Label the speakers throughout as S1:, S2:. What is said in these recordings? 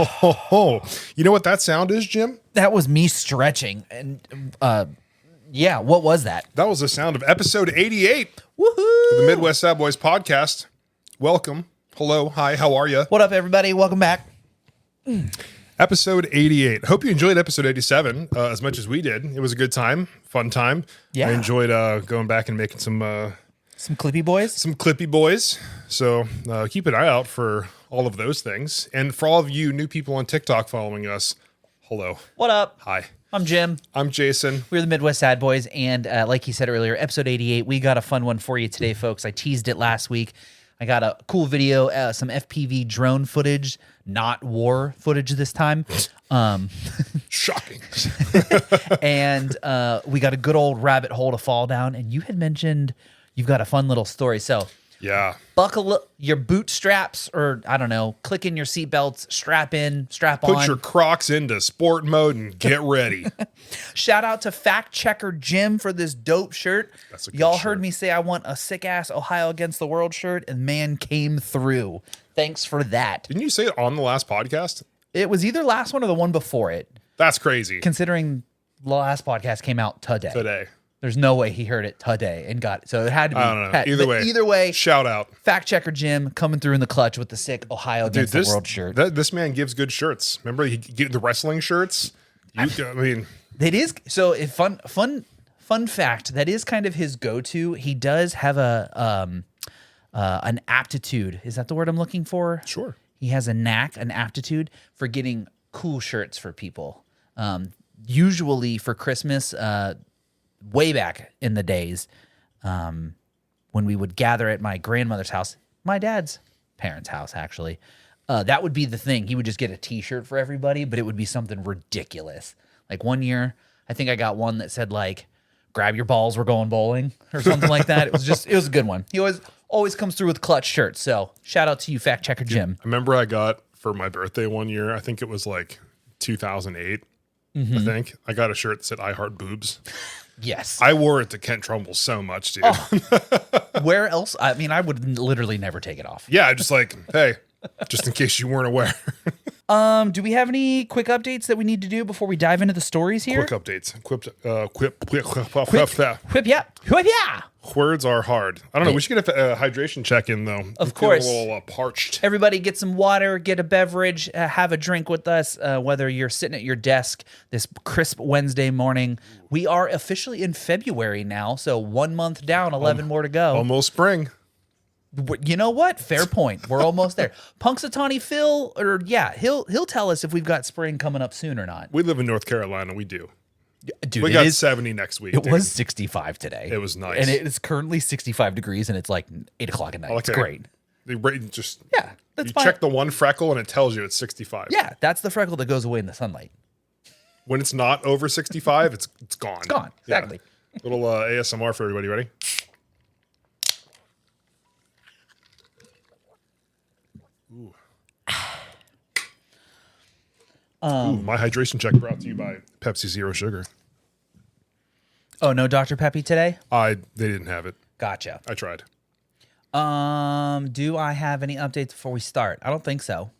S1: ho, ho. You know what that sound is, Jim?
S2: That was me stretching. And yeah, what was that?
S1: That was the sound of episode 88
S2: Woohoo!
S1: of the Midwest Sad Boys podcast. Welcome. Hello. Hi. How are you?
S2: What up, everybody? Welcome back.
S1: Episode 88. Hope you enjoyed episode 87 as much as we did. It was a good time. Fun time.
S2: Yeah.
S1: I enjoyed going back and making some
S2: Clippy boys.
S1: some Clippy boys. So keep an eye out for all of those things. And for all of you new people on TikTok following us, hello.
S2: What up?
S1: Hi.
S2: I'm Jim.
S1: I'm Jason.
S2: We're the Midwest Sad Boys. And like he said earlier, episode 88, we got a fun one for you today, folks. I teased it last week. I got a cool video, some FPV drone footage, not war footage this time.
S1: Shocking.
S2: And we got a good old rabbit hole to fall down. And you had mentioned you've got a fun little story. So
S1: Yeah.
S2: buckle your bootstraps, or I don't know, click in your seatbelts, strap on.
S1: Put your Crocs into sport mode and get ready.
S2: Shout out to Fact Checker Jim for this dope shirt.
S1: That's a good
S2: Y'all
S1: shirt.
S2: heard me say I want a sick ass Ohio Against the World shirt, and man came through. Thanks for that.
S1: Didn't you say it on the last podcast?
S2: It was either last one or the one before it,
S1: That's crazy.
S2: considering the last podcast came out today.
S1: Today.
S2: There's no way he heard it today and got it. So it had to be.
S1: I don't know. Either way. Shout out.
S2: Fact Checker Jim coming through in the clutch with the sick Ohio Against the World shirt.
S1: This man gives good shirts. Remember, he get the wrestling shirts. I mean,
S2: It is so. If fun fact, that is kind of his go-to. He does have an aptitude. Is that the word I'm looking for?
S1: sure.
S2: He has a knack, an aptitude for getting cool shirts for people. Usually for Christmas, way back in the days, when we would gather at my grandmother's house, my dad's parents' house, actually. That would be the thing. He would just get a T-shirt for everybody, but it would be something ridiculous. Like one year, I think I got one that said like, "Grab your balls, we're going bowling," or something like that. It was a good one. He always comes through with clutch shirts. So shout out to you, Fact Checker Jim.
S1: I remember I got for my birthday one year, I think it was like 2008. I think I got a shirt that said "I heart boobs."
S2: Yes.
S1: I wore it to Kent Trumbull so much, dude.
S2: Where else? I mean, I would literally never take it off.
S1: Yeah, just like, hey, just in case you weren't aware.
S2: Do we have any quick updates that we need to do before we dive into the stories here?
S1: Quick updates.
S2: Whip yeah.
S1: Words are hard. I don't know. We should get a hydration check in though.
S2: Of
S1: We feel
S2: course.
S1: a little parched.
S2: Everybody get some water, get a beverage, have a drink with us, whether you're sitting at your desk this crisp Wednesday morning. We are officially in February now, so 1 month down, 11 more to go.
S1: Almost spring.
S2: You know what? Fair point. We're almost there. Punxsutawney Phil, he'll tell us if we've got spring coming up soon or not.
S1: We live in North Carolina. We do.
S2: Dude,
S1: We got 70 next week.
S2: It
S1: dude.
S2: was 65 today.
S1: It was nice.
S2: And it is currently 65 degrees, and it's like 8 o'clock at night.
S1: I like
S2: It's
S1: that.
S2: great.
S1: They rate just
S2: Yeah, that's
S1: you
S2: fine.
S1: check the one freckle and it tells you it's 65.
S2: Yeah, that's the freckle that goes away in the sunlight.
S1: When it's not over 65, it's gone. It's
S2: gone. Exactly.
S1: Little ASMR for everybody. Ready? Ooh, my hydration check brought to you by Pepsi Zero Sugar.
S2: Oh, no Dr. Peppy today?
S1: They didn't have it.
S2: Gotcha.
S1: I tried.
S2: Do I have any updates before we start? I don't think so.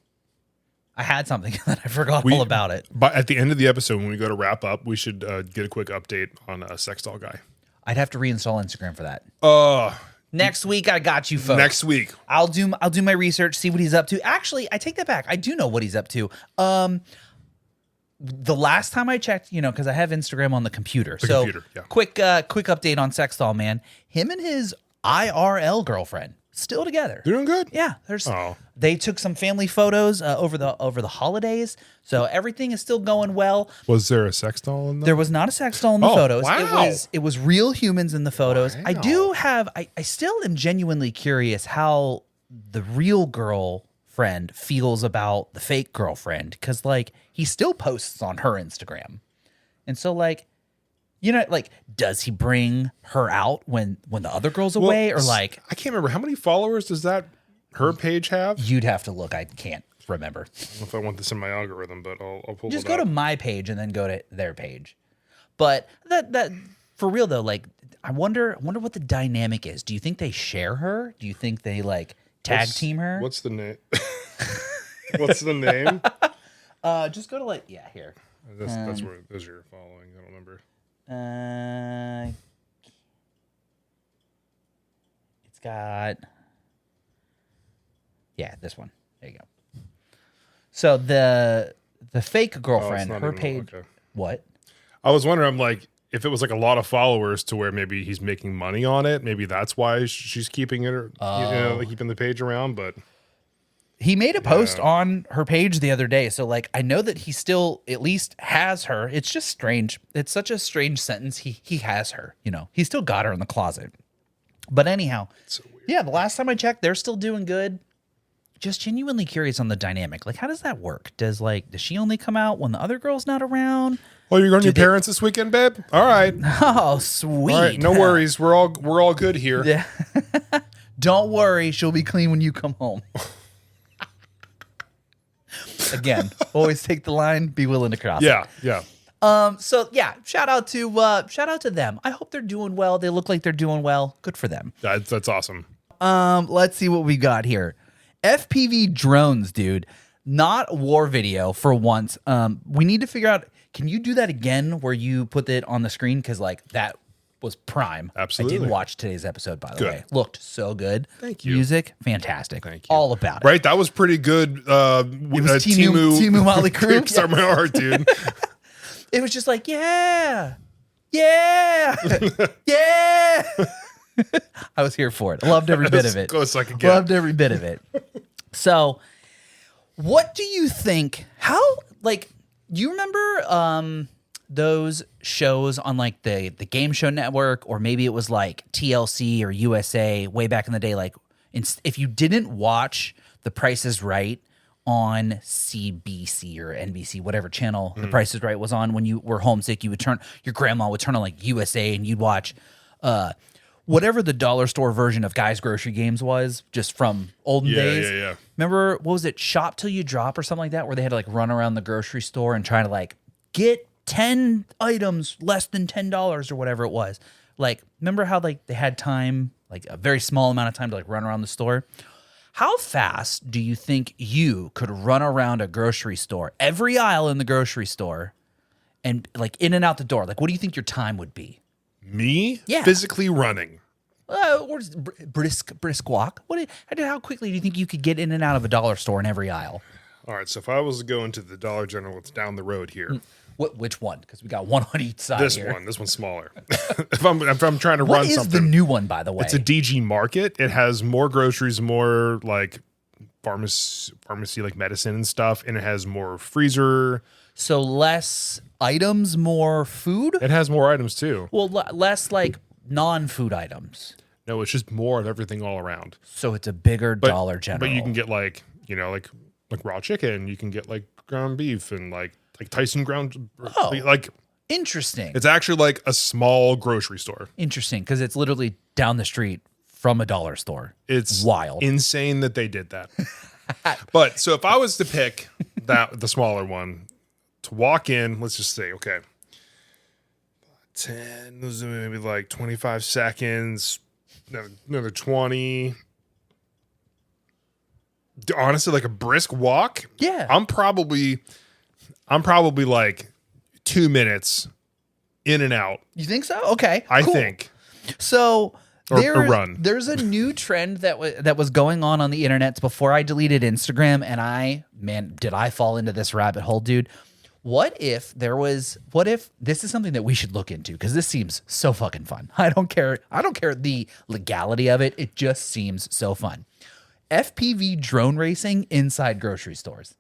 S2: I had something and I forgot all about it.
S1: But at the end of the episode, when we go to wrap up, we should get a quick update on a sex doll guy.
S2: I'd have to reinstall Instagram for that.
S1: Uh,
S2: Next week, I got you, folks.
S1: next week.
S2: I'll do my research, see what he's up to. Actually, I take that back. I do know what he's up to. The last time I checked, because I have Instagram on the computer.
S1: Computer, yeah.
S2: Quick update on Sex Doll Man. Him and his IRL girlfriend still together.
S1: They're doing good.
S2: Yeah, they took some family photos over the holidays, so everything is still going well.
S1: Was there a sex doll in
S2: There was not a sex doll in the photos.
S1: Wow.
S2: It was real humans in the photos.
S1: Wow.
S2: I still am genuinely curious how the real girlfriend feels about the fake girlfriend, because he still posts on her Instagram, and so does he bring her out when the other girl's away, or
S1: I can't remember how many followers does her page have?
S2: you'd have to look. I can't remember.
S1: I don't know if I want this in my algorithm, but I'll pull
S2: Just
S1: it
S2: go
S1: up.
S2: to my page and then go to their page. But that for real though, I wonder what the dynamic is. Do you think they share her? Do you think they tag team her?
S1: What's the name? What's the name?
S2: Just go to like here.
S1: That's where those you're following. I don't remember.
S2: It's got this one. There you go. So the fake girlfriend,
S1: not
S2: her
S1: even-
S2: page.
S1: okay.
S2: What?
S1: I was wondering, I'm like, if it was like a lot of followers to where maybe he's making money on it, maybe that's why she's keeping it, or like keeping the page around. But
S2: He made a post on her page the other day, so like I know that he still at least has her. It's just strange. It's such a strange sentence. He has her. He still got her in the closet. But anyhow,
S1: it's so weird.
S2: yeah, the last time I checked, they're still doing good. Just genuinely curious on the dynamic. Like, how does that work? Does she only come out when the other girl's not around?
S1: Oh, you're going to your parents this weekend, babe? All right.
S2: Oh, sweet.
S1: All right, no worries. We're all good here.
S2: Yeah. Don't worry, she'll be clean when you come home. Again, always take the line, be willing to cross.
S1: Yeah, yeah.
S2: So yeah, shout out to them. I hope they're doing well. They look like they're doing well. Good for them.
S1: That's awesome.
S2: Let's see what we got here. FPV drones, dude. Not war video for once. We need to figure out, can you do that again where you put it on the screen? Because like that was prime.
S1: Absolutely.
S2: I did watch today's episode, by the
S1: Good.
S2: way. Looked so good.
S1: Thank you.
S2: Music, fantastic.
S1: Thank you.
S2: All about it.
S1: Right? That was pretty good. It
S2: was Timu Motley Crue.
S1: Kickstart my heart, dude.
S2: It was just like, yeah. Yeah. I was here for it. I loved every bit of it.
S1: Close I could get.
S2: Loved every bit of it. So, what do you think? How, like, you remember those shows on like the Game Show Network, or maybe it was like TLC or USA way back in the day? Like, if you didn't watch The Price is Right on CBC or NBC, whatever channel The Price is Right was on, when you were homesick, your grandma would turn on like USA and you'd watch whatever the dollar store version of Guys Grocery Games was, just from olden days.
S1: Yeah.
S2: Remember, what was it, Shop Till You Drop or something like that, where they had to like run around the grocery store and try to like get 10 items less than $10 or whatever it was. Like, remember how like they had time, like a very small amount of time to like run around the store? How fast do you think you could run around a grocery store, every aisle in the grocery store, and like in and out the door? Like, what do you think your time would be?
S1: Me?
S2: Yeah.
S1: Physically running.
S2: Or just brisk walk. How quickly do you think you could get in and out of a dollar store in every aisle?
S1: All right, so if I was to go into the Dollar General, it's down the road here.
S2: Which one? Because we got one on each side.
S1: This one's smaller. if I'm trying to
S2: What
S1: run
S2: is
S1: something,
S2: the new one, by the way?
S1: it's a DG Market. It has more groceries, more like pharmacy like medicine and stuff, and it has more freezer.
S2: So less items, more food?
S1: It has more items too.
S2: Well, less like non-food items.
S1: No, it's just more of everything all around.
S2: So it's a bigger Dollar General.
S1: But you can get like like raw chicken. You can get like ground beef and like Tyson ground. Like
S2: interesting.
S1: it's actually like a small grocery store.
S2: Interesting, because it's literally down the street from a dollar store.
S1: It's
S2: wild.
S1: insane that they did that. But so if I was to pick the smaller one to walk in, let's just say, okay, 10, those are maybe like 25 seconds, another 20. Honestly, like a brisk walk.
S2: Yeah.
S1: I'm probably like 2 minutes in and out.
S2: You think so? Okay.
S1: I
S2: cool.
S1: think.
S2: So
S1: Or run.
S2: There's a new trend that was going on the internet before I deleted Instagram, and did I fall into this rabbit hole, dude? What if this is something that we should look into, because this seems so fucking fun. I don't care the legality of it. It just seems so fun. FPV drone racing inside grocery stores.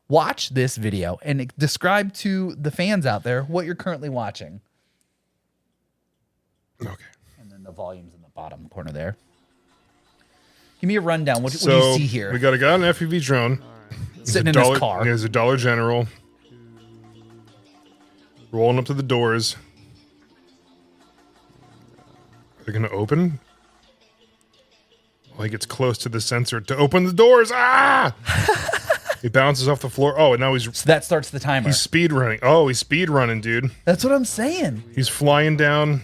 S2: Watch this video and describe to the fans out there what you're currently watching.
S1: Okay.
S2: And then the volume's in the bottom corner there. Give me a rundown. What do
S1: So
S2: you see here?
S1: we got a guy on an FPV drone.
S2: Sitting in his car.
S1: There's a Dollar General. Rolling up to the doors. Are they going to open? Like it's close to the sensor to open the doors. Ah! He bounces off the floor. Oh, and now
S2: So that starts the timer.
S1: he's speed running. Oh, he's speed running, dude.
S2: That's what I'm saying.
S1: He's flying down.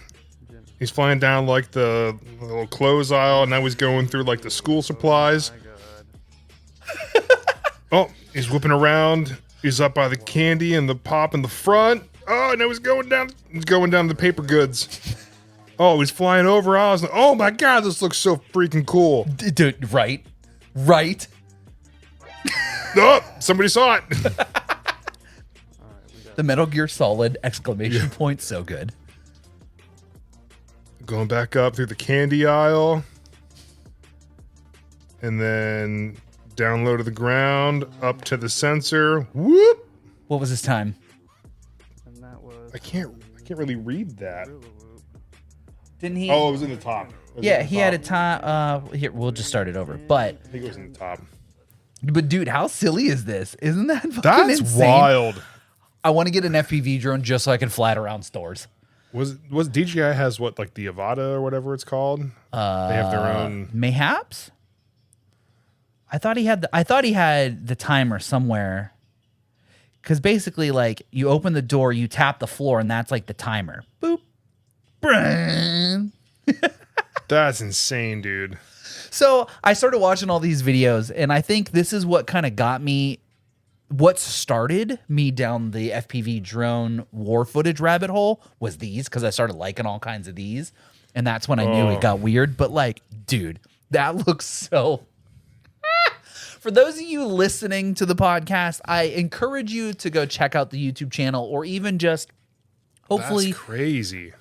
S1: He's flying down like the little clothes aisle. And now he's going through like the school supplies. Oh, he's whipping around. He's up by the candy and the pop in the front. Oh, no, he's going down the paper goods. Oh, he's flying over. I was like, oh my God, this looks so freaking cool.
S2: Dude, right?
S1: Oh, somebody saw it.
S2: The Metal Gear Solid exclamation point, so good.
S1: Going back up through the candy aisle. And then down low to the ground, up to the sensor. Whoop!
S2: What was his time?
S3: And that was
S1: I can't really read that.
S2: Didn't he?
S1: Oh, it was in the top.
S2: Yeah, he had a time. Here, we'll just start it over. But
S1: I think it was in the top.
S2: dude, how silly is this? Isn't that fucking
S1: That's
S2: insane?
S1: wild.
S2: I want to get an FPV drone just so I can fly it around stores.
S1: Was DJI has what, like the Avata or whatever it's called? They have their own.
S2: Mayhaps. I thought he had the timer somewhere. Because basically, like, you open the door, you tap the floor, and that's like the timer. Boop. Brrrr.
S1: That's insane, dude.
S2: So I started watching all these videos, and I think this is what kind of got me, what started me down the FPV drone war footage rabbit hole was these, because I started liking all kinds of these, and that's when I knew it got weird. But like, dude, that looks so... For those of you listening to the podcast, I encourage you to go check out the YouTube channel, or even just hopefully...
S1: That's crazy.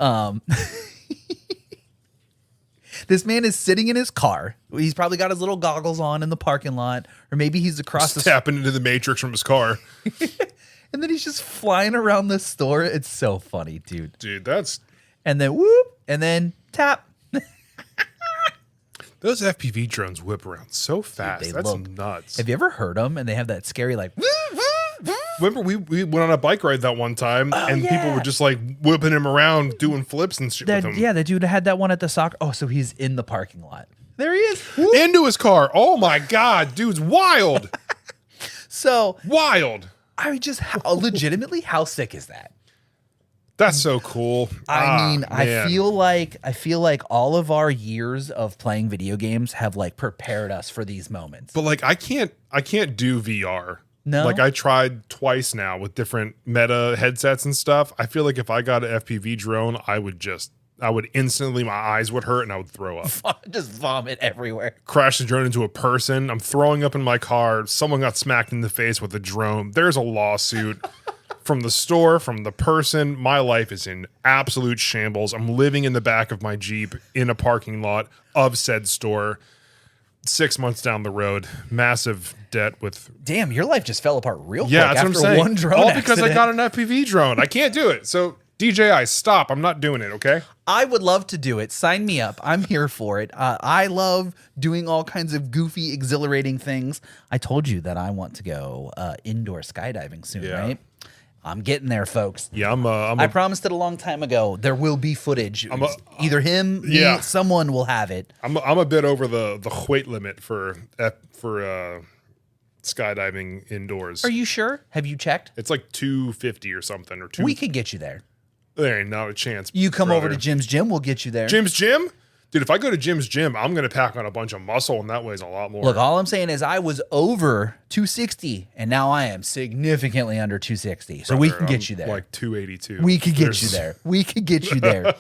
S2: This man is sitting in his car. He's probably got his little goggles on in the parking lot, or maybe he's across the...
S1: Tapping into the matrix from his car.
S2: And then he's just flying around the store. It's so funny, dude.
S1: Dude, that's...
S2: And then whoop, and then tap.
S1: Those FPV drones whip around so fast.
S2: Dude, they
S1: That's
S2: look
S1: nuts.
S2: Have you ever heard them? And they have that scary like...
S1: Remember, we went on a bike ride that one time, and people were just like whipping him around, doing flips and shit with him.
S2: Yeah, the dude had that one at the soccer. Oh, so he's in the parking lot. There he is.
S1: Into his car. Oh my God, dude's wild.
S2: So
S1: Wild.
S2: I mean, just legitimately, how sick is that?
S1: That's so cool.
S2: I mean,
S1: man.
S2: I feel like all of our years of playing video games have like prepared us for these moments.
S1: But like, I can't do VR.
S2: No?
S1: Like I tried twice now with different meta headsets and stuff. I feel like if I got an FPV drone, I would instantly, my eyes would hurt and I would throw up.
S2: Just vomit everywhere.
S1: Crash the drone into a person. I'm throwing up in my car. Someone got smacked in the face with a drone. There's a lawsuit from the store, from the person. My life is in absolute shambles. I'm living in the back of my Jeep in a parking lot of said store. 6 months down the road, massive debt with...
S2: Damn, your life just fell apart real quick
S1: Yeah, that's
S2: after
S1: what I'm saying.
S2: one drone
S1: All because I
S2: accident.
S1: got an FPV drone. I can't do it. So DJI, stop. I'm not doing it, okay?
S2: I would love to do it. Sign me up. I'm here for it. I love doing all kinds of goofy, exhilarating things. I told you that I want to go indoor skydiving soon,
S1: Yeah.
S2: right? I'm getting there, folks.
S1: Yeah,
S2: I promised it a long time ago. There will be footage. Either him,
S1: Yeah.
S2: me, someone will have it.
S1: I'm a bit over the weight limit for skydiving indoors.
S2: Are you sure? Have you checked?
S1: It's like 250 or something, or two.
S2: We could get you there.
S1: There ain't not a chance.
S2: You come over
S1: brother.
S2: to Jim's Gym, we'll get you there.
S1: Jim's Gym? Dude, if I go to Jim's Gym, I'm going to pack on a bunch of muscle, and that weighs a lot more.
S2: Look, all I'm saying is I was over 260, and now I am significantly under 260. So we can get you there.
S1: Like 282.
S2: We could get you there. We could get you there.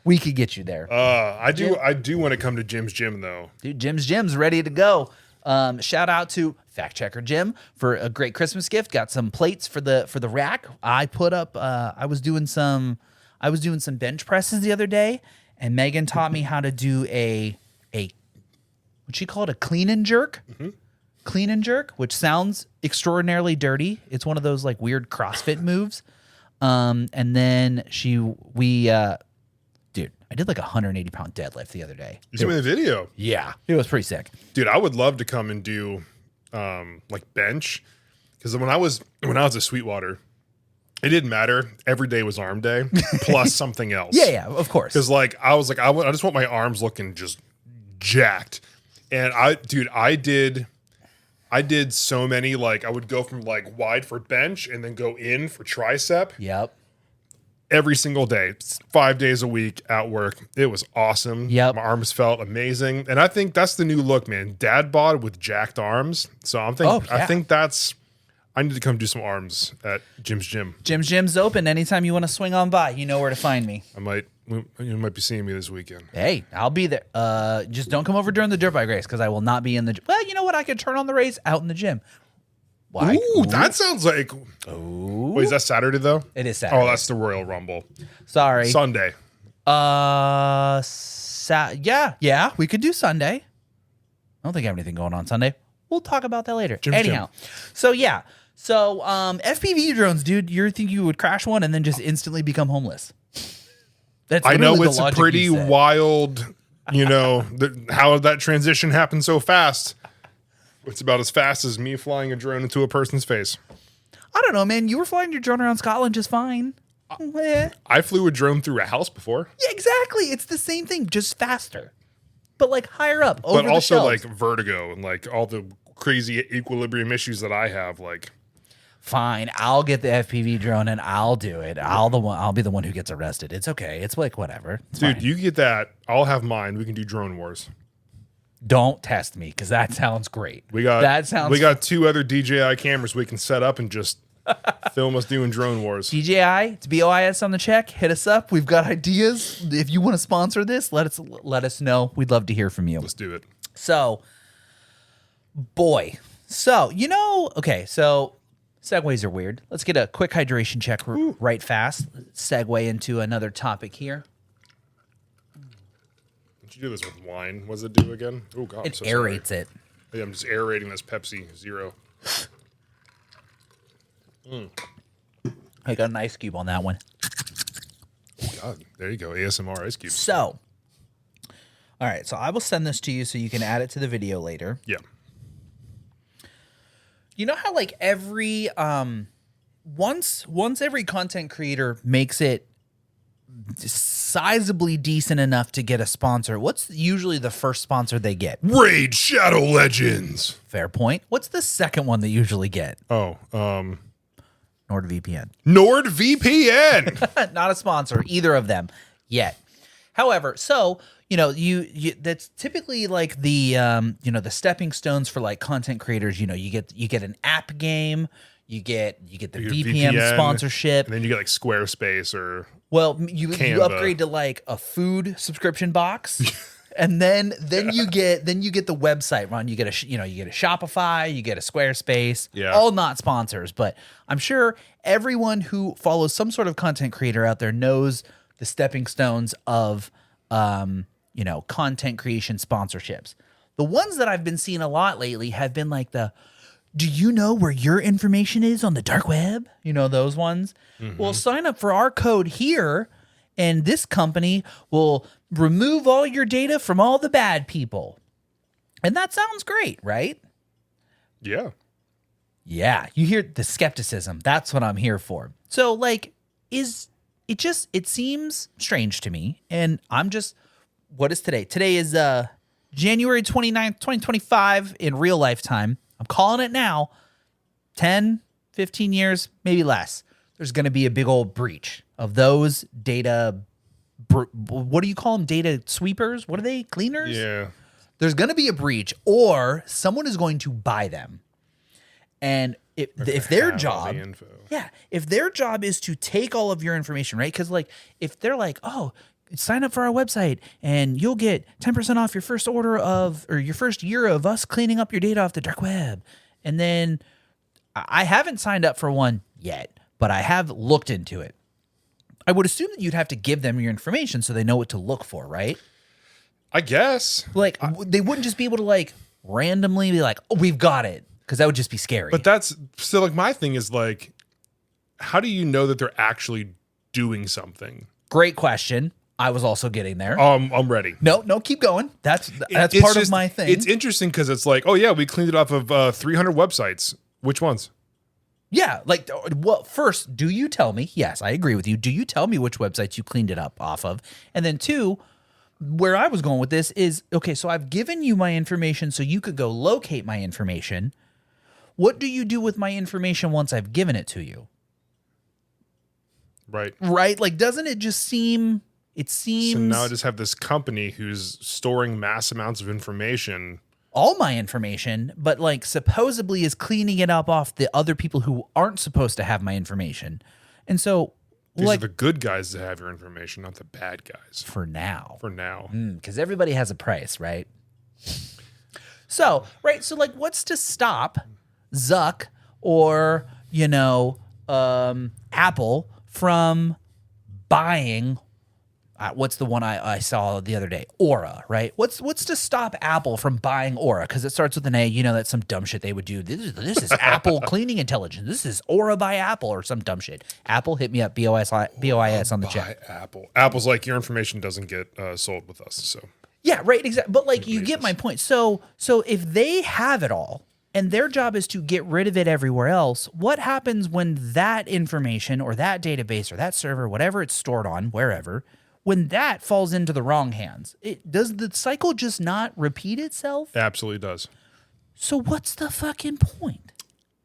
S2: We could get you there.
S1: I do want to come to Jim's Gym, though.
S2: Dude, Jim's ready to go. Shout out to Fact Checker Jim for a great Christmas gift. Got some plates for the rack. I put up. I was doing some bench presses the other day, and Megan taught me how to do a what she called a clean and jerk. Mm-hmm. Clean and jerk, which sounds extraordinarily dirty. It's one of those like weird CrossFit moves. And then dude, I did like a 180-pound deadlift the other day.
S1: You sent me the video.
S2: Yeah, it was pretty sick.
S1: Dude, I would love to come and do like bench, because when I was at Sweetwater, it didn't matter. Every day was arm day plus something else.
S2: Yeah, of course.
S1: Because like I just want my arms looking just jacked, and I did so many, like I would go from like wide for bench and then go in for tricep.
S2: Yep.
S1: Every single day, 5 days a week at work. It was awesome.
S2: Yep.
S1: My arms felt amazing. And I think that's the new look, man. Dad bod with jacked arms. So I think I need to come do some arms at Jim's gym.
S2: Jim's open. Anytime you want to swing on by, you know where to find me.
S1: You might be seeing me this weekend.
S2: Hey, I'll be there. Just don't come over during the dirt bike race because I will not be in the. Well, you know what? I could turn on the race out in the gym. Why?
S1: Ooh, that sounds like.
S2: Ooh.
S1: Wait, is that Saturday though?
S2: It is Saturday.
S1: Oh, that's the Royal Rumble.
S2: Sorry.
S1: Sunday.
S2: Yeah, we could do Sunday. I don't think I have anything going on Sunday. We'll talk about that later. Anyhow, so yeah. So FPV drones, dude, you think you would crash one and then just instantly become homeless? That's
S1: I know
S2: literally
S1: it's
S2: the
S1: a
S2: logic
S1: pretty
S2: you said.
S1: wild, how that transition happened so fast. It's about as fast as me flying a drone into a person's face.
S2: I don't know, man. You were flying your drone around Scotland just fine.
S1: I flew a drone through a house before.
S2: Yeah, exactly. It's the same thing, just faster. But like higher up, over
S1: But also
S2: the
S1: like
S2: shelves.
S1: vertigo and like all the crazy equilibrium issues that I have. Like,
S2: Fine, I'll get the FPV drone and I'll do it. I'll be the one who gets arrested. It's okay. It's like whatever. It's
S1: dude,
S2: fine.
S1: you get that. I'll have mine. We can do drone wars.
S2: Don't test me because that sounds great.
S1: We got 2 other DJI cameras we can set up and just film us doing drone wars.
S2: DJI, it's BOIS on the check. Hit us up. We've got ideas. If you want to sponsor this, let us know. We'd love to hear from you.
S1: Let's do it.
S2: So, boy. So, okay, so segues are weird. Let's get a quick hydration check right fast. Segue into another topic here.
S1: Did you do this with wine? What does it do again? Oh, God.
S2: It aerates it.
S1: Yeah, I'm just aerating this Pepsi Zero.
S2: I got an ice cube on that one.
S1: God, there you go. ASMR ice cubes.
S2: So, all right. So I will send this to you so you can add it to the video later.
S1: Yeah.
S2: You know how like every once every content creator makes it sizably decent enough to get a sponsor, what's usually the first sponsor they get?
S1: Raid Shadow Legends.
S2: Fair point. What's the second one they usually get?
S1: Oh,
S2: NordVPN.
S1: NordVPN.
S2: Not a sponsor, either of them yet. However, so you that's typically like the the stepping stones for like content creators. You get an app game, you get the VPN sponsorship,
S1: and then you get like Squarespace or
S2: you
S1: Canva.
S2: upgrade to like a food subscription box. And then you get the website run. You get a Shopify, you get a Squarespace.
S1: Yeah.
S2: All not sponsors, but I'm sure everyone who follows some sort of content creator out there knows the stepping stones of content creation sponsorships. The ones that I've been seeing a lot lately have been like do you know where your information is on the dark web? Those ones. Mm-hmm. Well, sign up for our code here, and this company will remove all your data from all the bad people. And that sounds great, right?
S1: Yeah.
S2: Yeah. You hear the skepticism. That's what I'm here for. So, like, it seems strange to me. And what is today? Today is January 29th, 2025 in real life time. I'm calling it now. 10, 15 years, maybe less. There's going to be a big old breach of those data. What do you call them? Data sweepers? What are they? Cleaners?
S1: Yeah.
S2: There's going to be a breach, or someone is going to buy them. And if their job, if their job is to take all of your information, right? Because like if they're like, oh, sign up for our website and you'll get 10% off your first order or your first year of us cleaning up your data off the dark web. And then I haven't signed up for one yet, but I have looked into it. I would assume that you'd have to give them your information so they know what to look for, right?
S1: I guess.
S2: Like they wouldn't just be able to like randomly be like, oh, we've got it. Because that would just be scary.
S1: But that's still like my thing is like, how do you know that they're actually doing something?
S2: Great question. I was also getting there.
S1: I'm ready.
S2: No, keep going. That's
S1: It's
S2: part
S1: just,
S2: of my thing.
S1: It's interesting because it's like, oh yeah, we cleaned it off of 300 websites. Which ones?
S2: Yeah, like, well, first, do you tell me? Yes, I agree with you. Do you tell me which websites you cleaned it up off of? And then two, where I was going with this is, okay, so I've given you my information so you could go locate my information. What do you do with my information once I've given it to you?
S1: Right.
S2: Right? Like, doesn't it just seem... It seems...
S1: So now I just have this company who's storing mass amounts of information
S2: all my information, but like supposedly is cleaning it up off the other people who aren't supposed to have my information. And so
S1: These
S2: like
S1: are the good guys that have your information, not the bad guys.
S2: for now.
S1: For now.
S2: Because everybody has a price, right? So, right. So, like, what's to stop Zuck or, Apple from buying what's the one I saw the other day? Aura, right? What's to stop Apple from buying Aura? Because it starts with an A. That's some dumb shit they would do. This is Apple cleaning intelligence. This is Aura by Apple or some dumb shit. Apple, hit me up. BOIS on the chat.
S1: Apple. Apple's like, your information doesn't get sold with us. So
S2: Yeah, right. Exactly. But like, you get my point. So if they have it all, and their job is to get rid of it everywhere else, what happens when that information or that database or that server, whatever it's stored on, wherever, when that falls into the wrong hands? Does the cycle just not repeat itself?
S1: absolutely does.
S2: So what's the fucking point?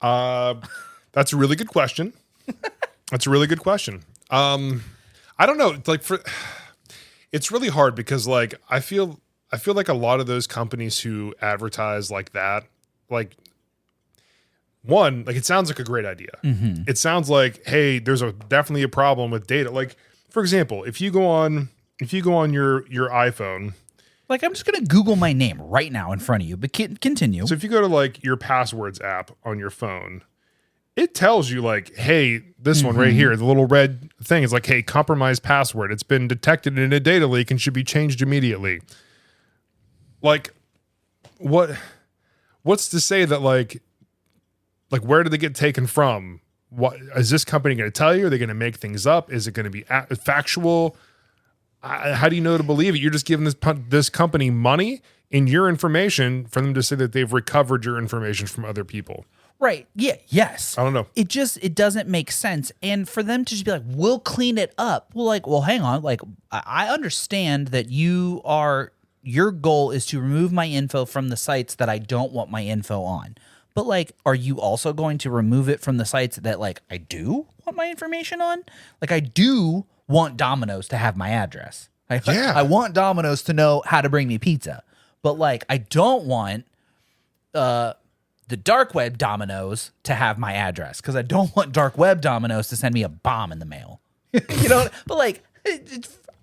S1: That's a really good question. That's a really good question. I don't know. It's really hard because like I feel like a lot of those companies who advertise like that, like one, like it sounds like a great idea. It sounds like, hey, there's definitely a problem with data. Like, for example, if you go on your iPhone,
S2: Like, I'm just going to Google my name right now in front of you, but continue.
S1: so if you go to like your passwords app on your phone, it tells you like, hey, this one right here, the little red thing is like, hey, compromised password. It's been detected in a data leak and should be changed immediately. Like, what's to say that like where did they get taken from? What is this company going to tell you? Are they going to make things up? Is it going to be factual? How do you know to believe it? You're just giving this company money and your information for them to say that they've recovered your information from other people.
S2: Right. Yeah. Yes.
S1: I don't know.
S2: It doesn't make sense. And for them to just be like, we'll clean it up. Well, hang on. Like, I understand that your goal is to remove my info from the sites that I don't want my info on. But like, are you also going to remove it from the sites that like I do want my information on? Like, I do want Domino's to have my address. I want Domino's to know how to bring me pizza. But like, I don't want the dark web Domino's to have my address because I don't want dark web Domino's to send me a bomb in the mail. But like,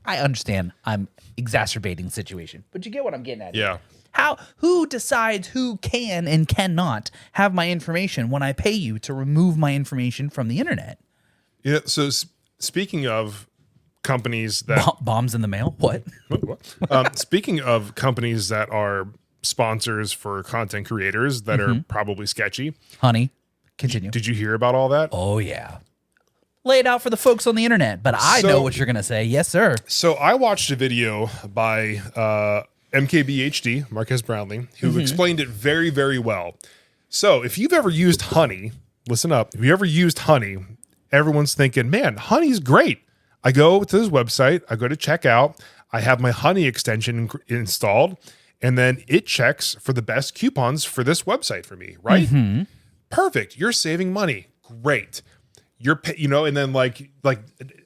S2: I understand I'm exacerbating the situation, but you get what I'm getting at.
S1: Yeah.
S2: Who decides who can and cannot have my information when I pay you to remove my information from the internet?
S1: Yeah. So speaking of companies that
S2: Bombs in the mail? What?
S1: speaking of companies that are sponsors for content creators that are probably sketchy.
S2: Honey, continue.
S1: Did you hear about all that?
S2: Oh, yeah. Lay it out for the folks on the internet, but I know what you're going to say. Yes, sir.
S1: So I watched a video by MKBHD, Marquez Brownlee, who explained it very, very well. So if you've ever used Honey, listen up. If you ever used Honey, everyone's thinking, man, Honey's great. I go to this website, I go to checkout, I have my Honey extension installed, and then it checks for the best coupons for this website for me, right? Perfect. You're saving money. Great. And then like,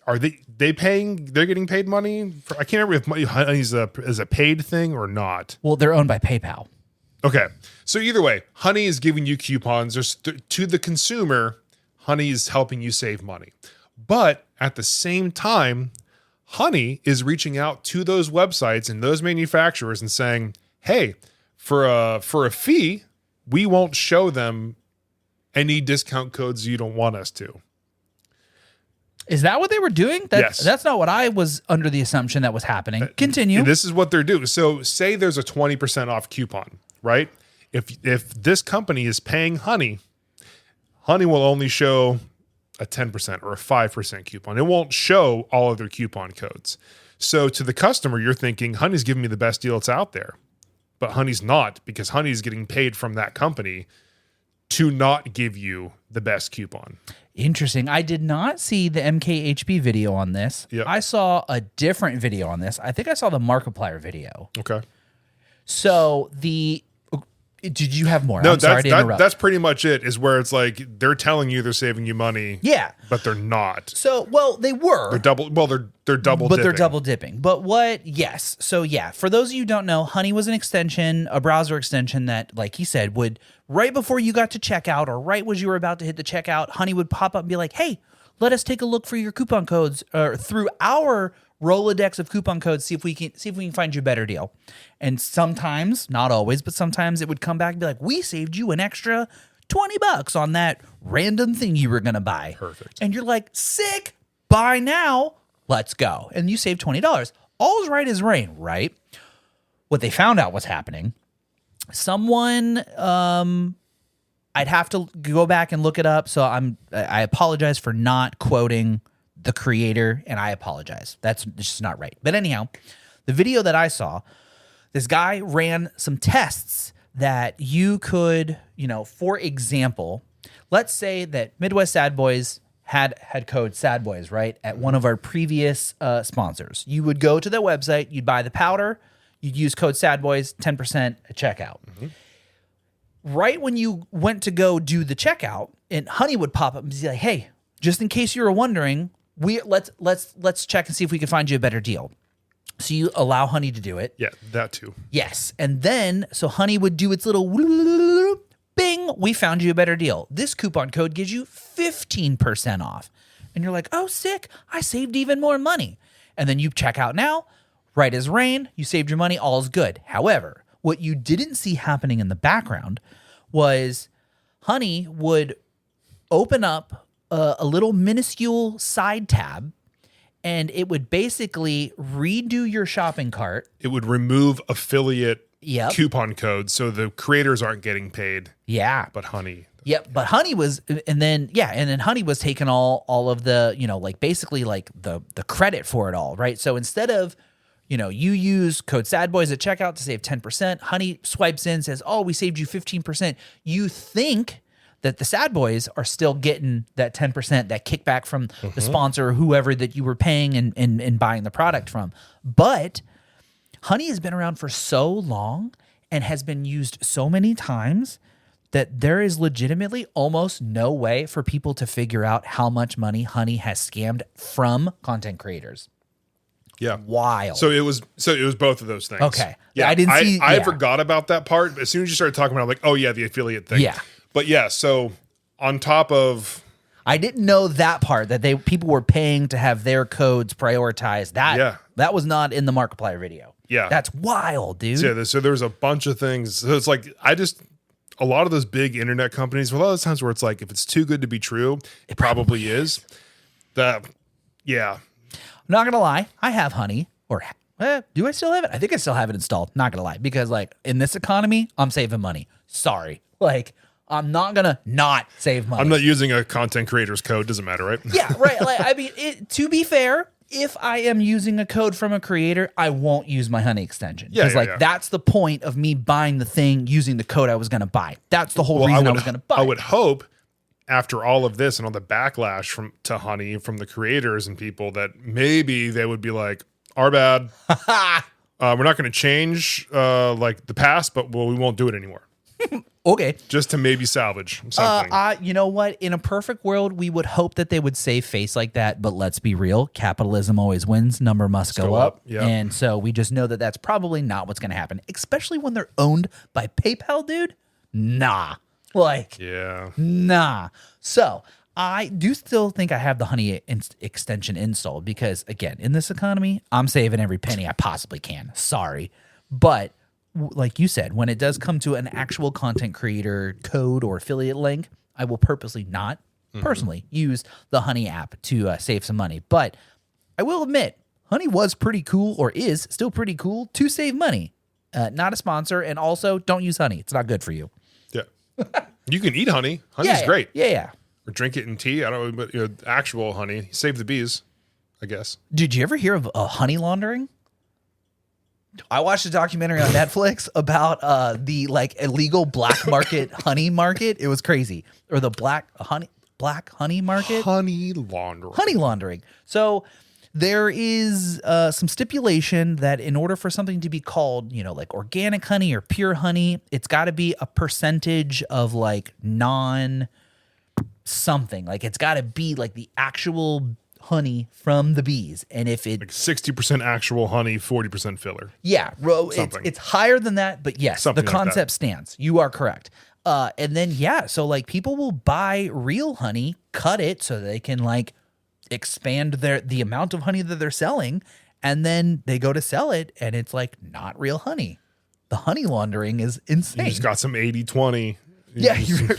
S1: are they paying? They're getting paid money. I can't remember if Honey is a paid thing or not.
S2: Well, they're owned by PayPal.
S1: Okay. So either way, Honey is giving you coupons. To the consumer, Honey is helping you save money. But at the same time, Honey is reaching out to those websites and those manufacturers and saying, hey, for a fee, we won't show them any discount codes you don't want us to.
S2: Is that what they were doing?
S1: Yes.
S2: That's not what I was under the assumption that was happening. Continue.
S1: This is what they're doing. So say there's a 20% off coupon, right? If this company is paying Honey, Honey will only show a 10% or a 5% coupon. It won't show all of their coupon codes. So to the customer, you're thinking Honey's giving me the best deal that's out there. But Honey's not, because Honey's getting paid from that company to not give you the best coupon.
S2: Interesting. I did not see the MKHB video on this.
S1: Yep.
S2: I saw a different video on this. I think I saw the Markiplier video.
S1: Okay.
S2: So Did you have more?
S1: No,
S2: I'm sorry to interrupt.
S1: that's pretty much it. Is where it's like they're telling you they're saving you money,
S2: yeah.
S1: but they're not.
S2: So, well, they were.
S1: They're double. Well, they're double.
S2: But
S1: dipping.
S2: they're double dipping. But what? Yes. So yeah, for those of you who don't know, Honey was an extension, a browser extension that, like he said, would right before you got to checkout or right as you were about to hit the checkout, Honey would pop up and be like, "Hey, let us take a look for your coupon codes through our Rolodex of coupon codes. See if we can find you a better deal." And sometimes, not always, but sometimes it would come back and be like, "We saved you an extra $20 on that random thing you were gonna buy."
S1: Perfect.
S2: And you're like, "Sick! Buy now. Let's go." And you save $20. All's right as rain, right? What they found out was happening. Someone, I'd have to go back and look it up. So I apologize for not quoting the creator, and I apologize. That's just not right. But anyhow, the video that I saw, this guy ran some tests that you could, for example, let's say that Midwest Sad Boys had code Sad Boys, right? At one of our previous sponsors. You would go to their website, you'd buy the powder, you'd use code Sad Boys, 10% at checkout. Mm-hmm. Right when you went to go do the checkout, and Honey would pop up and be like, "Hey, just in case you were wondering, let's check and see if we can find you a better deal." So you allow Honey to do it.
S1: Yeah, that too.
S2: Yes. And then, so Honey would do its little bing, we found you a better deal. This coupon code gives you 15% off. And you're like, "Oh, sick. I saved even more money." And then you check out now, right as rain, you saved your money, all's good. However, what you didn't see happening in the background was Honey would open up a little minuscule side tab, and it would basically redo your shopping cart.
S1: It would remove affiliate
S2: Yep.
S1: coupon codes, so the creators aren't getting paid.
S2: Yeah.
S1: But Honey.
S2: Yep. But Honey was, and then Honey was taking all of the, basically like the credit for it all, right? So instead of, you use code Sad Boys at checkout to save 10%, Honey swipes in, says, "Oh, we saved you 15%. You think that the Sad Boys are still getting that 10%, that kickback from the sponsor or whoever that you were paying and buying the product from. But Honey has been around for so long and has been used so many times that there is legitimately almost no way for people to figure out how much money Honey has scammed from content creators.
S1: Yeah.
S2: Wild.
S1: So it was both of those things.
S2: Okay.
S1: Yeah.
S2: I didn't see.
S1: I
S2: yeah.
S1: forgot about that part. As soon as you started talking about it, I'm like, oh yeah, the affiliate thing.
S2: Yeah.
S1: But yeah, so on top of,
S2: I didn't know that part, that people were paying to have their codes prioritized. That was not in the Markiplier video.
S1: Yeah.
S2: That's wild, dude.
S1: so there's a bunch of things. So it's like, a lot of those big internet companies, a lot of times where it's like, if it's too good to be true, it probably is. Yeah.
S2: I'm not gonna lie, I have Honey, or do I still have it? I think I still have it installed. Not gonna lie, because like in this economy, I'm saving money. Sorry, like I'm not gonna not save money.
S1: I'm not using a content creator's code. Doesn't matter, right?
S2: Yeah, right. Like I mean, to be fair, if I am using a code from a creator, I won't use my Honey extension.
S1: Yeah,
S2: that's the point of me buying the thing using the code I was gonna buy. That's the whole reason I was gonna buy.
S1: I would hope, after all of this and all the backlash to Honey from the creators and people, that maybe they would be like, "Our bad. We're not going to change like the past, but we won't do it anymore."
S2: Okay.
S1: Just to maybe salvage something.
S2: You know what? In a perfect world, we would hope that they would save face like that. But let's be real. Capitalism always wins. Number must go up.
S1: Yeah.
S2: And so we just know that that's probably not what's going to happen, especially when they're owned by PayPal, dude. Nah.
S1: Yeah.
S2: Nah. So I do still think I have the Honey extension installed because, again, in this economy, I'm saving every penny I possibly can. Sorry. But like you said, when it does come to an actual content creator code or affiliate link, I will purposely not personally use the Honey app to save some money. But I will admit, Honey was pretty cool, or is still pretty cool, to save money. Not a sponsor, and also don't use Honey. It's not good for you.
S1: Yeah. You can eat honey. Honey's great.
S2: Yeah.
S1: Or drink it in tea. I don't know, but actual honey. Save the bees, I guess.
S2: Did you ever hear of honey laundering? I watched a documentary on Netflix about the like illegal black market honey market. It was crazy. Or the black honey market.
S1: Honey laundering.
S2: Honey laundering. So there is some stipulation that in order for something to be called, like organic honey or pure honey, it's got to be a percentage of like non something. Like it's got to be like the actual honey from the bees. And if it
S1: like 60% actual honey, 40% filler.
S2: Yeah, it's higher than that, but yes,
S1: Something
S2: the
S1: like
S2: concept stands. You are correct. And then so like people will buy real honey, cut it so they can like expand the amount of honey that they're selling, and then they go to sell it and it's like not real honey. The honey laundering is insane.
S1: You just got some 80-20.
S2: Yeah,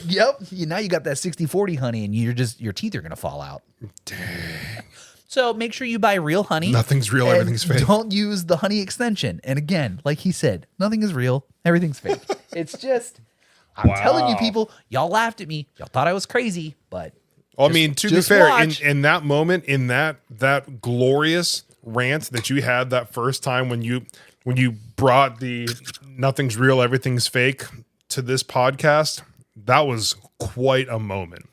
S2: yep. Now you got that 60-40 honey and your teeth are going to fall out.
S1: Dang.
S2: So make sure you buy real honey.
S1: Nothing's real, everything's fake.
S2: Don't use the honey extension. And again, like he said, nothing is real, everything's fake. It's just, I'm telling you people, y'all laughed at me. Y'all thought I was crazy, but
S1: I mean, to be fair,
S2: watch.
S1: in that moment, in that glorious rant that you had that first time when you brought the nothing's real, everything's fake to this podcast, that was quite a moment.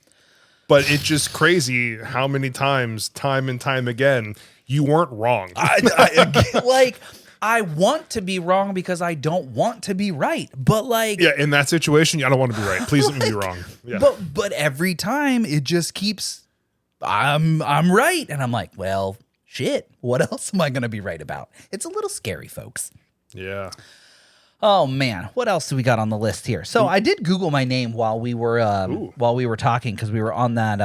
S1: But it's just crazy how many times, time and time again, you weren't wrong.
S2: I want to be wrong because I don't want to be right. But like,
S1: yeah, in that situation, I don't want to be right. Please let me be wrong. Yeah.
S2: But every time it just keeps, I'm right, and I'm like, well, shit. What else am I going to be right about? It's a little scary, folks.
S1: Yeah.
S2: Oh man, what else do we got on the list here? So I did Google my name while we were talking because we were on that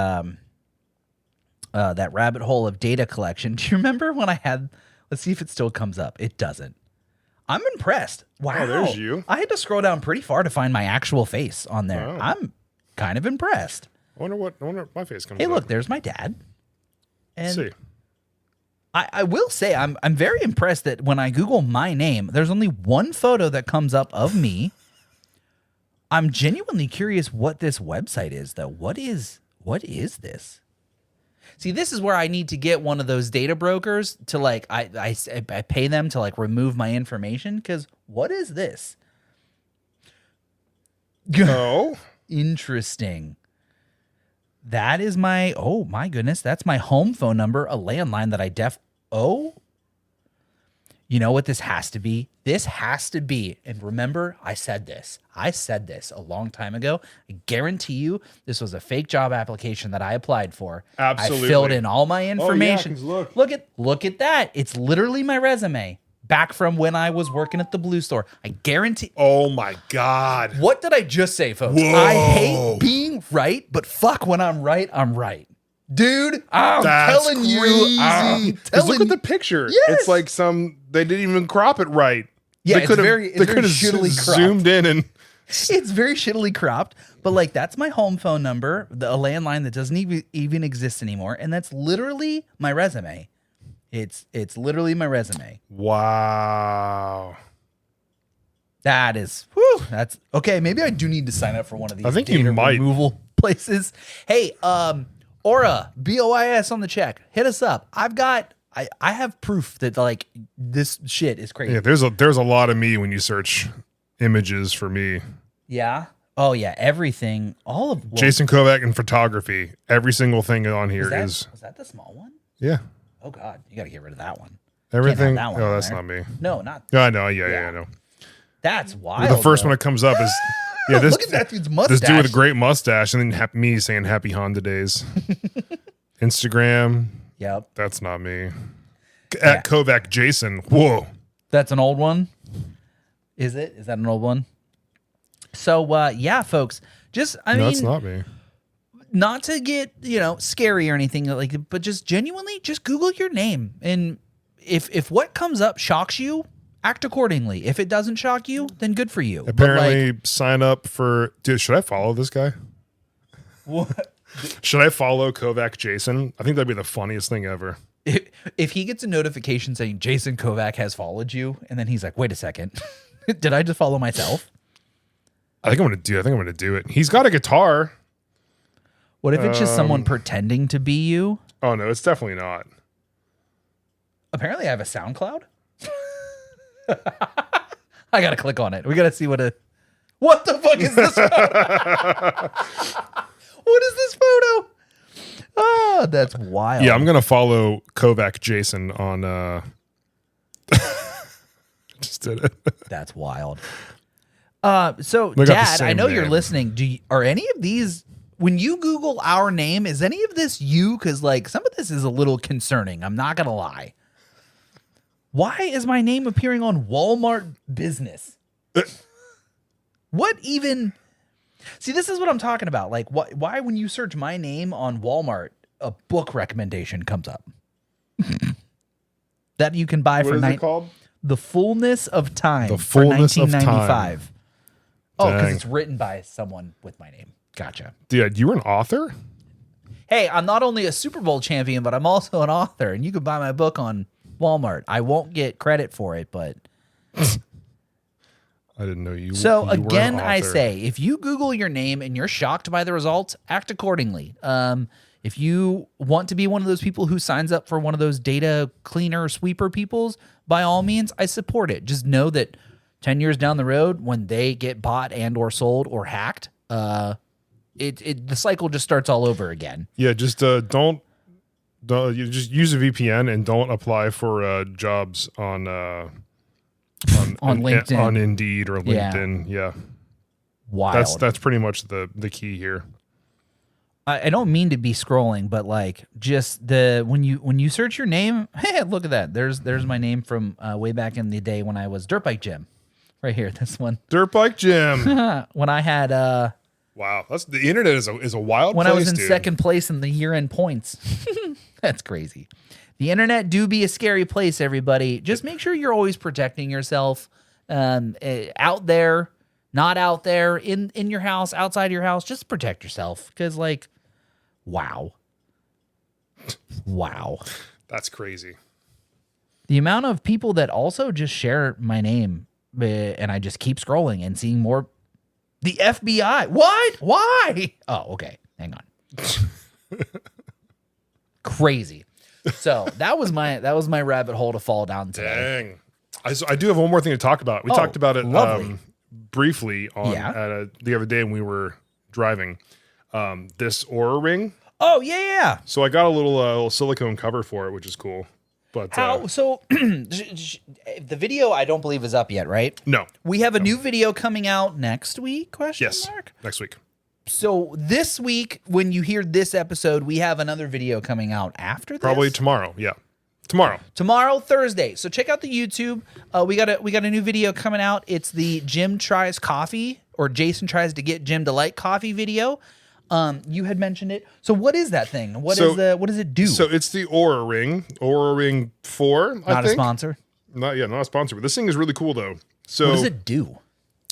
S2: that rabbit hole of data collection. Do you remember when I had? Let's see if it still comes up. It doesn't. I'm impressed. Wow,
S1: Oh, there's you.
S2: I had to scroll down pretty far to find my actual face on there.
S1: Wow.
S2: I'm kind of impressed.
S1: I wonder what my face comes
S2: Hey,
S1: up.
S2: look, there's my dad.
S1: Let's
S2: And
S1: see.
S2: I will say I'm very impressed that when I Google my name, there's only one photo that comes up of me. I'm genuinely curious what this website is, though. What is this? See, this is where I need to get one of those data brokers to like I pay them to like remove my information because what is this?
S1: Oh,
S2: Interesting. That is my, oh my goodness, that's my home phone number, a landline that you know what this has to be? This has to be, and remember, I said this a long time ago. I guarantee you this was a fake job application that I applied for.
S1: Absolutely.
S2: I filled in all my information.
S1: 'cause
S2: Look at that. It's literally my resume back from when I was working at the Blue Store. I guarantee.
S1: oh my God.
S2: What did I just say, folks?
S1: Whoa.
S2: I hate being right, but fuck, when I'm right, I'm right. Dude, I'm telling you.
S1: Because look at the picture.
S2: Yes.
S1: It's like they didn't even crop it right.
S2: Yeah,
S1: they could have
S2: shittily cropped.
S1: zoomed in and
S2: It's very shittily cropped, but like that's my home phone number, a landline that doesn't even exist anymore, and that's literally my resume. It's literally my resume.
S1: wow.
S2: That's okay. Maybe I do need to sign up for one of these
S1: I think you
S2: data
S1: might.
S2: removal places. Hey, Aura, BOIS on the check. Hit us up. I have proof that like this shit is crazy.
S1: Yeah, there's a lot of me when you search images for me.
S2: Yeah. Oh yeah. Everything. All of
S1: Jason Kovac and photography. Every single thing on here is
S2: was that the small one?
S1: yeah.
S2: Oh God, you got to get rid of that one.
S1: Everything.
S2: that one
S1: Oh,
S2: on
S1: that's
S2: there.
S1: not me.
S2: No, not
S1: Yeah, I know. Yeah, I know.
S2: that's wild.
S1: The first
S2: though.
S1: one that comes up is yeah. This
S2: Look at that dude's mustache.
S1: This dude with a great mustache, and then me saying "Happy Honda Days." Instagram.
S2: Yep.
S1: That's not me. At Kovac Jason. Whoa.
S2: That's an old one. Is it? Is that an old one? So yeah, folks. Just I
S1: No,
S2: mean,
S1: that's not me.
S2: not to get scary or anything like, but just genuinely, just Google your name, and if what comes up shocks you, act accordingly. If it doesn't shock you, then good for you.
S1: Apparently, sign up for. Dude, should I follow this guy?
S2: What?
S1: Should I follow Kovac Jason? I think that'd be the funniest thing ever.
S2: If he gets a notification saying Jason Kovac has followed you, and then he's like, "Wait a second, did I just follow myself?"
S1: I think I'm gonna do it. He's got a guitar.
S2: What if it's just someone pretending to be you?
S1: Oh no, it's definitely not.
S2: Apparently, I have a SoundCloud. I gotta click on it. We gotta see what the fuck is this photo? What is this photo? Oh, that's wild.
S1: Yeah, I'm gonna follow Kovac Jason on. Just did it.
S2: That's wild. So
S1: They got the
S2: Dad, I
S1: same
S2: know you're
S1: name.
S2: listening. Are any of these, when you Google our name, is any of this you? Because like some of this is a little concerning. I'm not gonna lie. Why is my name appearing on Walmart Business? What even? See, this is what I'm talking about. Like, why when you search my name on Walmart, a book recommendation comes up that you can buy
S1: What
S2: for
S1: is it called?
S2: The Fullness of Time.
S1: The Fullness
S2: for
S1: of Time.
S2: 1995. Oh, because
S1: Dang.
S2: it's written by someone with my name. Gotcha.
S1: Dude, you were an author?
S2: Hey, I'm not only a Super Bowl champion, but I'm also an author, and you can buy my book on Walmart. I won't get credit for it, but
S1: I didn't know you.
S2: so
S1: you were an
S2: again, I
S1: author.
S2: say, if you Google your name and you're shocked by the results, act accordingly. If you want to be one of those people who signs up for one of those data cleaner sweeper peoples, by all means, I support it. Just know that 10 years down the road, when they get bought and or sold or hacked, the cycle just starts all over again.
S1: Yeah, just don't you just use a VPN and don't apply for jobs on
S2: LinkedIn.
S1: on Indeed or
S2: Yeah.
S1: LinkedIn. Yeah,
S2: Wild.
S1: that's pretty much the key here.
S2: I don't mean to be scrolling, but like just when you search your name, hey, look at that. There's my name from way back in the day when I was Dirt Bike Jim. Right here, this one.
S1: Dirt Bike Gym.
S2: When I had
S1: Wow, that's the internet is a wild
S2: when
S1: place,
S2: I was in
S1: dude.
S2: second place in the year-end points. That's crazy. The internet do be a scary place, everybody. Just make sure you're always protecting yourself out there, not out there, in your house, outside your house. Just protect yourself because, like, wow.
S1: That's crazy.
S2: The amount of people that also just share my name and I just keep scrolling and seeing more. The FBI. What? Why? Oh, okay. Hang on. Crazy. So that was my rabbit hole to fall down today.
S1: Dang. I do have one more thing to talk about. We talked about it
S2: lovely.
S1: briefly on the other day when we were driving. This Aura ring.
S2: Oh yeah.
S1: So I got a little silicone cover for it, which is cool. But
S2: How? So the video I don't believe is up yet, right?
S1: no.
S2: We have a new video coming out next week? Question
S1: Yes.
S2: mark.
S1: Next week.
S2: So this week, when you hear this episode, we have another video coming out after this.
S1: Probably tomorrow. Yeah. Tomorrow,
S2: Thursday. So check out the YouTube. We got a new video coming out. It's the Jim tries coffee, or Jason tries to get Jim to like coffee video. You had mentioned it. So what is that thing? What does it do?
S1: So it's the Aura ring. Aura Ring 4.
S2: Not
S1: I
S2: a
S1: think.
S2: sponsor.
S1: Not a sponsor. But this thing is really cool though. So
S2: What does it do?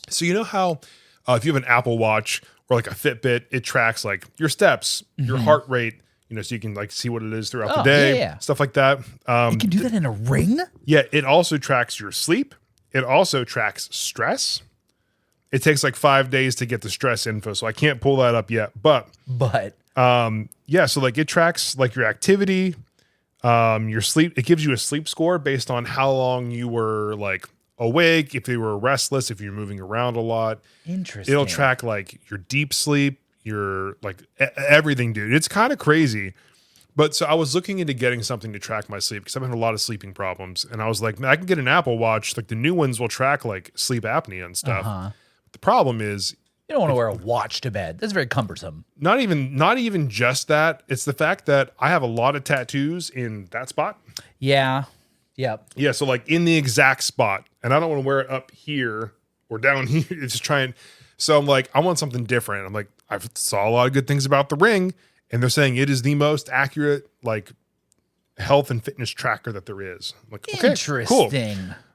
S1: So you know how if you have an Apple Watch or like a Fitbit, it tracks like your steps, your heart rate, so you can like see what it is throughout the day,
S2: yeah.
S1: stuff like that.
S2: It can do that in a ring?
S1: Yeah, it also tracks your sleep. It also tracks stress. It takes like 5 days to get the stress info, so I can't pull that up yet. But yeah, so like it tracks like your activity, your sleep. It gives you a sleep score based on how long you were like awake, if you were restless, if you're moving around a lot.
S2: Interesting.
S1: It'll track like your deep sleep, your like everything, dude. It's kind of crazy. But so I was looking into getting something to track my sleep because I've had a lot of sleeping problems. And I was like, man, I can get an Apple Watch. Like the new ones will track like sleep apnea and stuff. The problem is
S2: You don't want to wear a watch to bed. That's very cumbersome.
S1: not even just that. It's the fact that I have a lot of tattoos in that spot.
S2: Yeah. Yep.
S1: Yeah, so like in the exact spot, and I don't want to wear it up here or down here. It's just trying. So I'm like, I want something different. I'm like, I saw a lot of good things about the ring, and they're saying it is the most accurate like health and fitness tracker that there is. I'm like, okay,
S2: Interesting.
S1: cool.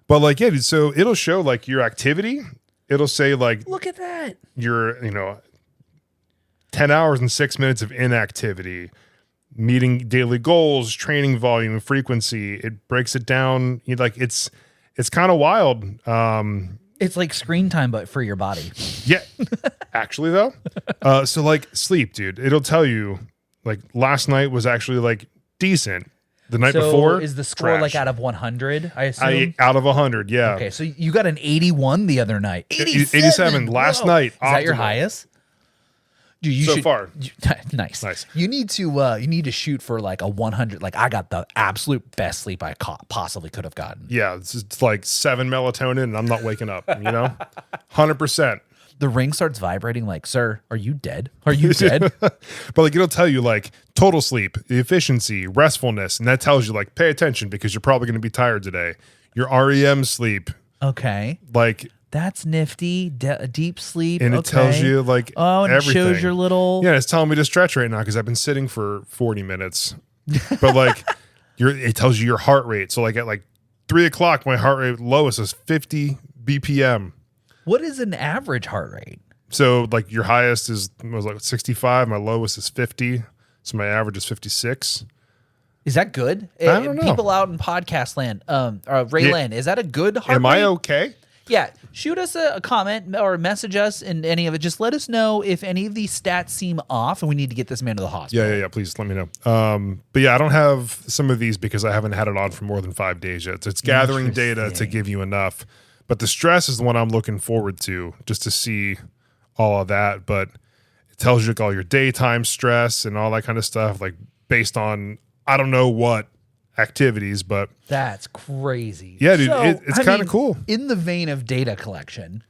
S1: But like, yeah, dude, so it'll show like your activity. It'll say like
S2: Look at that.
S1: your 10 hours and 6 minutes of inactivity, meeting daily goals, training volume, frequency. It breaks it down. It's kind of wild.
S2: It's like screen time, but for your body.
S1: Yeah, actually though. So like sleep, dude, it'll tell you like last night was actually like decent. The night before
S2: is the score
S1: trash.
S2: like out of 100? I assume.
S1: Out of 100, yeah.
S2: Okay, so you got an 81 the other night.
S1: 87 last
S2: Whoa.
S1: night.
S2: Is that your
S1: optimal.
S2: highest? Dude, you
S1: So
S2: should,
S1: far.
S2: nice.
S1: Nice.
S2: You need to shoot for like a 100. Like I got the absolute best sleep I possibly could have gotten.
S1: Yeah, it's like 7 melatonin, and I'm not waking up. 100%.
S2: The ring starts vibrating. Like, sir, are you dead? Are you dead?
S1: But like it'll tell you like total sleep, efficiency, restfulness, and that tells you like pay attention because you're probably going to be tired today. Your REM sleep,
S2: Okay,
S1: like,
S2: that's nifty. Deep sleep,
S1: and it tells you like
S2: and
S1: everything.
S2: it shows your little.
S1: Yeah, it's telling me to stretch right now because I've been sitting for 40 minutes. But like, it tells you your heart rate. So like at like 3 o'clock, my heart rate lowest is 50 BPM.
S2: What is an average heart rate?
S1: So like your highest was like 65, my lowest is 50, so my average is 56.
S2: Is that good?
S1: I don't know.
S2: People out in podcast land, Rayland, is that a good heart
S1: Am
S2: rate?
S1: I okay?
S2: Yeah, shoot us a comment or message us in any of it. Just let us know if any of these stats seem off, and we need to get this man to the hospital.
S1: Yeah. Please let me know. But yeah, I don't have some of these because I haven't had it on for more than 5 days yet. So it's gathering data to give you enough. But the stress is the one I'm looking forward to, just to see all of that. But it tells you like all your daytime stress and all that kind of stuff, like based on I don't know what activities, but
S2: That's crazy.
S1: yeah, dude,
S2: So,
S1: it's
S2: I
S1: kind
S2: mean,
S1: of cool.
S2: In the vein of data collection,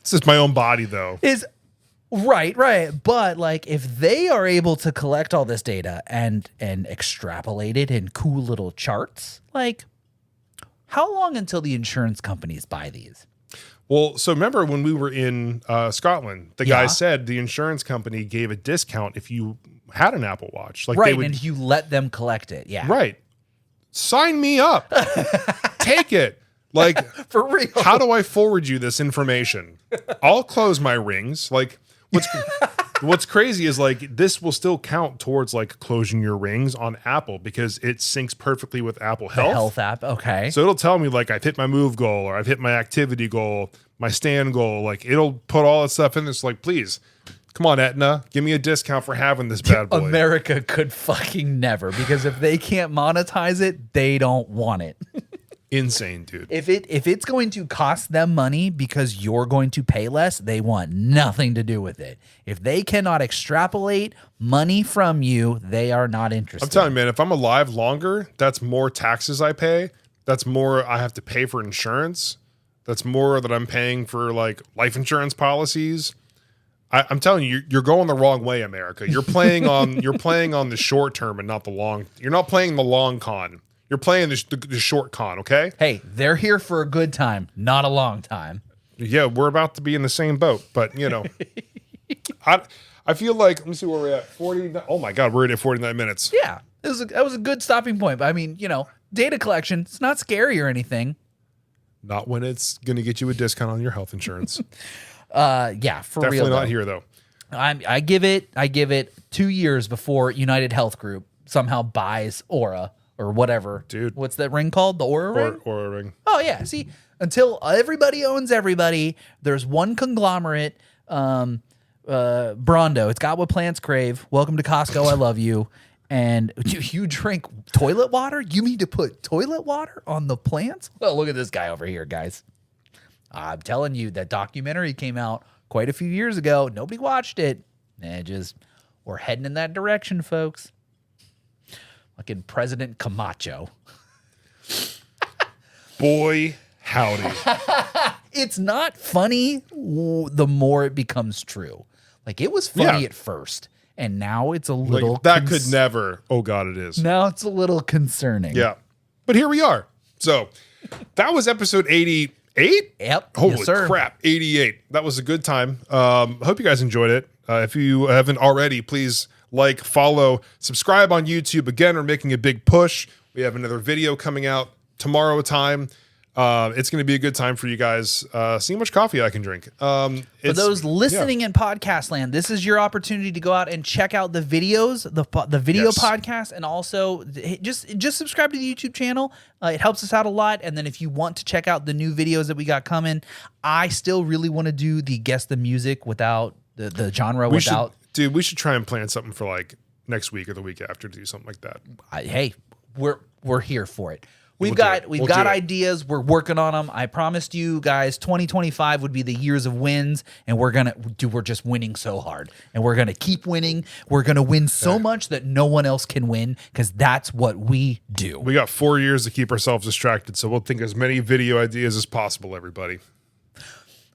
S1: It's just my own body, though.
S2: is right. But like, if they are able to collect all this data and extrapolate it in cool little charts, like, how long until the insurance companies buy these?
S1: Well, so remember when we were in Scotland, the
S2: Yeah.
S1: guy said the insurance company gave a discount if you had an Apple Watch. Like
S2: Right,
S1: they would,
S2: and you let them collect it. Yeah,
S1: right. Sign me up. Take it. Like,
S2: for real.
S1: how do I forward you this information? I'll close my rings. Like, what's crazy is like this will still count towards like closing your rings on Apple because it syncs perfectly with Apple
S2: The
S1: Health.
S2: health app. Okay.
S1: So it'll tell me like I've hit my move goal or I've hit my activity goal, my stand goal. Like it'll put all that stuff in this. Like, please, come on, Aetna, give me a discount for having this bad boy.
S2: America could fucking never, because if they can't monetize it, they don't want it.
S1: Insane, dude.
S2: If it's going to cost them money because you're going to pay less, they want nothing to do with it. If they cannot extrapolate money from you, they are not interested.
S1: I'm telling you, man, if I'm alive longer, that's more taxes I pay. That's more I have to pay for insurance. That's more that I'm paying for like life insurance policies. I'm telling you, you're going the wrong way, America. You're playing on the short term and not the long. You're not playing the long con. You're playing the short con. Okay.
S2: Hey, they're here for a good time, not a long time.
S1: Yeah, we're about to be in the same boat, but you know, I feel like let me see where we're at. 40. Oh my God, we're already at 49 minutes.
S2: Yeah, that was a good stopping point. But I mean, data collection, it's not scary or anything.
S1: Not when it's going to get you a discount on your health insurance.
S2: Yeah, for
S1: Definitely
S2: real.
S1: not
S2: though.
S1: here though.
S2: I give it 2 years before United Health Group somehow buys Aura or whatever.
S1: Dude.
S2: What's that ring called? The Aura ring?
S1: Or a ring.
S2: Oh yeah. See, until everybody owns everybody, there's one conglomerate, Brondo. It's got what plants crave. Welcome to Costco. I love you. And you drink toilet water? You mean to put toilet water on the plants? Well, look at this guy over here, guys. I'm telling you, that documentary came out quite a few years ago. Nobody watched it. We're heading in that direction, folks. Fucking President Camacho.
S1: Boy, howdy.
S2: It's not funny the more it becomes true. Like, it was funny
S1: Yeah.
S2: at first, and now it's a little...
S1: Like, that could never. Oh God, it is.
S2: Now it's a little concerning.
S1: Yeah. But here we are. So that was episode 88.
S2: Yep.
S1: Holy
S2: Yes, sir.
S1: crap. 88. That was a good time. Hope you guys enjoyed it. If you haven't already, please like, follow, subscribe on YouTube. Again, we're making a big push. We have another video coming out tomorrow time. It's going to be a good time for you guys. See how much coffee I can drink.
S2: For those listening in podcast land, this is your opportunity to go out and check out the videos, the video
S1: Yes.
S2: podcast, and also just subscribe to the YouTube channel. It helps us out a lot. And then if you want to check out the new videos that we got coming, I still really want to do the guess the music without the genre without.
S1: We should try and plan something for like next week or the week after to do something like that.
S2: Hey, we're here for it. We've got ideas. We're working on them. I promised you guys 2025 would be the years of wins, and we're just winning so hard, and we're gonna keep winning. We're gonna win so much that no one else can win, because that's what we do.
S1: We got 4 years to keep ourselves distracted, so we'll think as many video ideas as possible, everybody.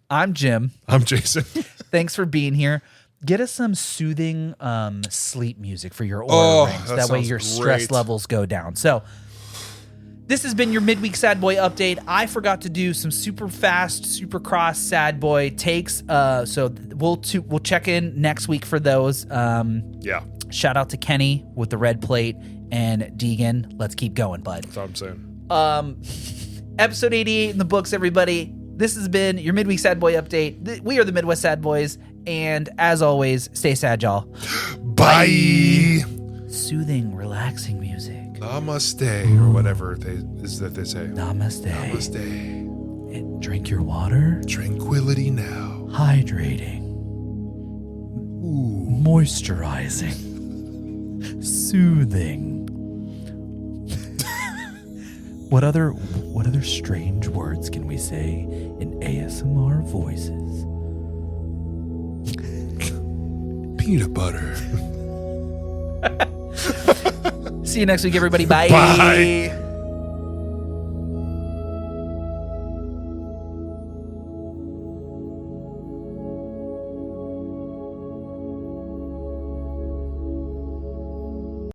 S2: I'm Jim.
S1: I'm Jason.
S2: Thanks for being here. Get us some soothing sleep music for your Aura rings. That way your stress levels go down. So this has been your midweek Sad Boy update. I forgot to do some super fast, super cross Sad Boy takes. So we'll check in next week for those.
S1: Yeah.
S2: Shout out to Kenny with the red plate and Deegan. Let's keep going, bud.
S1: That's what I'm saying.
S2: Episode 88 in the books, everybody. This has been your midweek Sad Boy update. We are the Midwest Sad Boys. And as always, stay sad, y'all.
S1: Bye.
S2: Soothing, relaxing music.
S1: Namaste, or whatever they say.
S2: Namaste.
S1: Namaste.
S2: And drink your water.
S1: Tranquility now.
S2: Hydrating.
S1: Ooh.
S2: Moisturizing. Soothing. What other strange words can we say in ASMR voices?
S1: Peanut butter.
S2: See you next week, everybody. Bye.
S1: Bye.